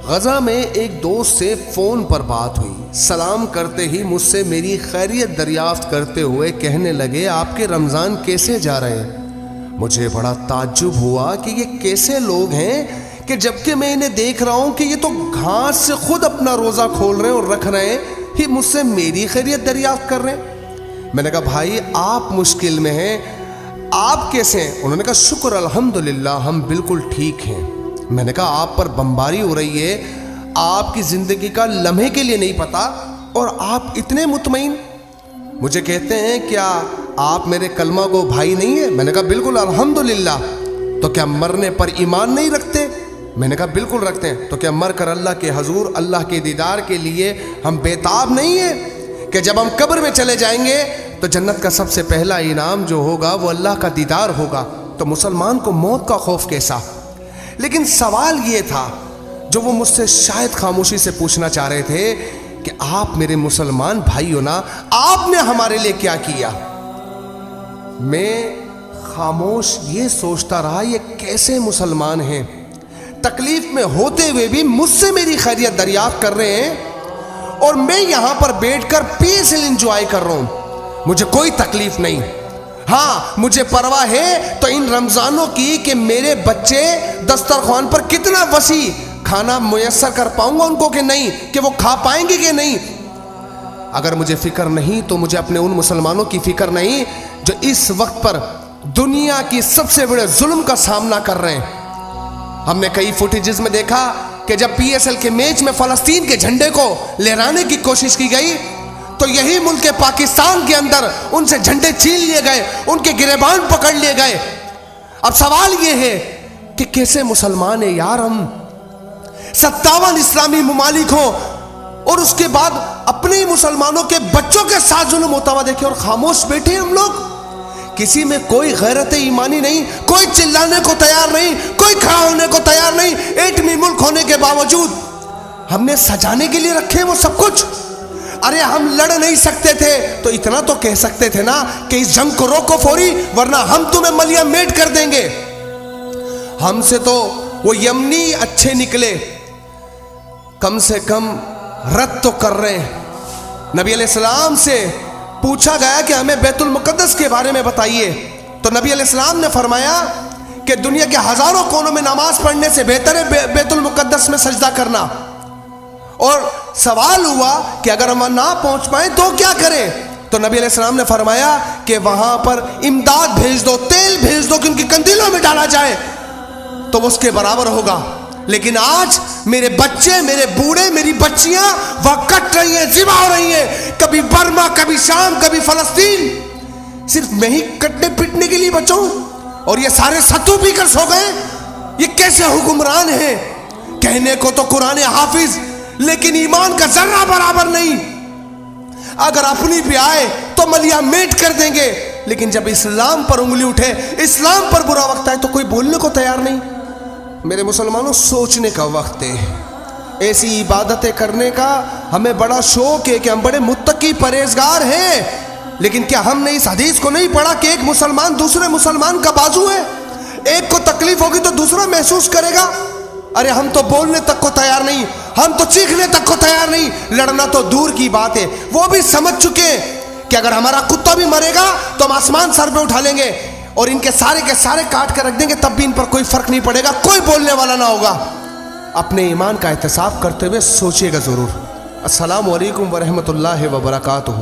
غزہ میں ایک دوست سے فون پر بات ہوئی۔ سلام کرتے ہی مجھ سے میری خیریت دریافت کرتے ہوئے کہنے لگے آپ کے رمضان کیسے جا رہے ہیں؟ مجھے بڑا تعجب ہوا کہ یہ کیسے لوگ ہیں کہ جبکہ میں انہیں دیکھ رہا ہوں کہ یہ تو گھاس سے خود اپنا روزہ کھول رہے ہیں اور رکھ رہے ہیں، ہی مجھ سے میری خیریت دریافت کر رہے ہیں۔ میں نے کہا بھائی آپ مشکل میں ہیں، آپ کیسے ہیں؟ انہوں نے کہا شکر الحمدللہ ہم بالکل ٹھیک ہیں۔ میں نے کہا آپ پر بمباری ہو رہی ہے، آپ کی زندگی کا لمحے کے لیے نہیں پتا اور آپ اتنے مطمئن؟ مجھے کہتے ہیں کیا آپ میرے کلمہ کو بھائی نہیں ہیں؟ میں نے کہا بالکل الحمدللہ۔ تو کیا مرنے پر ایمان نہیں رکھتے؟ میں نے کہا بالکل رکھتے ہیں۔ تو کیا مر کر اللہ کے حضور اللہ کے دیدار کے لیے ہم بےتاب نہیں ہیں کہ جب ہم قبر میں چلے جائیں گے تو جنت کا سب سے پہلا انعام جو ہوگا وہ اللہ کا دیدار ہوگا؟ تو مسلمان کو موت کا خوف کیسا؟ لیکن سوال یہ تھا جو وہ مجھ سے شاید خاموشی سے پوچھنا چاہ رہے تھے کہ آپ میرے مسلمان بھائی ہو نا، آپ نے ہمارے لیے کیا کیا؟ میں خاموش یہ سوچتا رہا یہ کیسے مسلمان ہیں، تکلیف میں ہوتے ہوئے بھی مجھ سے میری خیریت دریافت کر رہے ہیں اور میں یہاں پر بیٹھ کر پیسل انجوائے کر رہا ہوں، مجھے کوئی تکلیف نہیں۔ ہاں مجھے پرواہ ہے تو ان رمضانوں کی کہ میرے بچے دسترخوان پر کتنا وسیع کھانا میسر کر پاؤں گا ان کو کہ نہیں، کہ وہ کھا پائیں گے کہ نہیں۔ اگر مجھے فکر نہیں تو مجھے اپنے ان مسلمانوں کی فکر نہیں جو اس وقت پر دنیا کی سب سے بڑے ظلم کا سامنا کر رہے ہیں۔ ہم نے کئی فوٹیجز میں دیکھا کہ جب پی ایس ایل کے میچ میں فلسطین کے جھنڈے کو لہرانے کی کوشش کی گئی تو یہی ملک پاکستان کے اندر ان سے جھنڈے چھین لیے گئے، ان کے گریبان پکڑ لیے گئے۔ اب سوال یہ ہے کہ کیسے مسلمان ہیں یار ہم؟ 57 اسلامی ممالک ہوں اور اس کے بعد اپنے مسلمانوں کے بچوں کے ساتھ ظلم ہوتا ہوا دیکھیں اور خاموش بیٹھے ہم لوگ۔ کسی میں کوئی غیرت ایمانی نہیں، کوئی چلانے کو تیار نہیں، کوئی کھڑا ہونے کو تیار نہیں۔ ایٹمی ملک ہونے کے باوجود ہم نے سجانے کے لیے رکھے وہ سب کچھ۔ ارے ہم لڑ نہیں سکتے تھے تو اتنا تو کہہ سکتے تھے نا کہ اس جنگ کو روکو فوری ورنہ ہم تمہیں ملیہ میٹ کر دیں گے۔ ہم سے تو وہ یمنی اچھے نکلے، کم سے کم رد تو کر رہے ہیں۔ نبی علیہ السلام سے پوچھا گیا کہ ہمیں بیت المقدس کے بارے میں بتائیے تو نبی علیہ السلام نے فرمایا کہ دنیا کے ہزاروں کونوں میں نماز پڑھنے سے بہتر ہے بیت المقدس میں سجدہ کرنا۔ اور سوال ہوا کہ اگر ہم نہ پہنچ پائیں تو کیا کریں؟ تو نبی علیہ السلام نے فرمایا کہ وہاں پر امداد بھیج دو، تیل بھیج دو کہ ان کی قندیلوں میں ڈالا جائے تو اس کے برابر ہوگا۔ لیکن آج میرے بچے، میرے بوڑھے، میری بچیاں وہاں کٹ رہی ہیں، ذبح ہو رہی ہیں، کبھی برما، کبھی شام، کبھی فلسطین، صرف میں ہی کٹنے پٹنے کے لیے بچوں اور یہ سارے ستو پی کر سو گئے۔ یہ کیسے حکمران ہیں؟ کہنے کو تو قرآن حافظ لیکن ایمان کا ذرہ برابر نہیں۔ اگر اپنی بھی آئے تو ملیہ میٹ کر دیں گے، لیکن جب اسلام پر انگلی اٹھے، اسلام پر برا وقت آئے تو کوئی بولنے کو تیار نہیں۔ میرے مسلمانوں سوچنے کا وقت ہے، ایسی عبادتیں کرنے کا ہمیں بڑا شوق ہے کہ ہم بڑے متقی پرہیزگار ہیں، لیکن کیا ہم نے اس حدیث کو نہیں پڑھا کہ ایک مسلمان دوسرے مسلمان کا بازو ہے؟ ایک کو تکلیف ہوگی تو دوسرا محسوس کرے گا۔ ارے ہم تو بولنے تک کو تیار نہیں، ہم تو چیخنے تک کو تیار نہیں، لڑنا تو دور کی بات ہے۔ وہ بھی سمجھ چکے کہ اگر ہمارا کتا بھی مرے گا تو ہم آسمان سر پہ اٹھا لیں گے اور ان کے سارے کاٹ کر رکھ دیں گے، تب بھی ان پر کوئی فرق نہیں پڑے گا، کوئی بولنے والا نہ ہوگا۔ اپنے ایمان کا احتساب کرتے ہوئے سوچیے گا ضرور۔ السلام علیکم ورحمۃ اللہ وبرکاتہ۔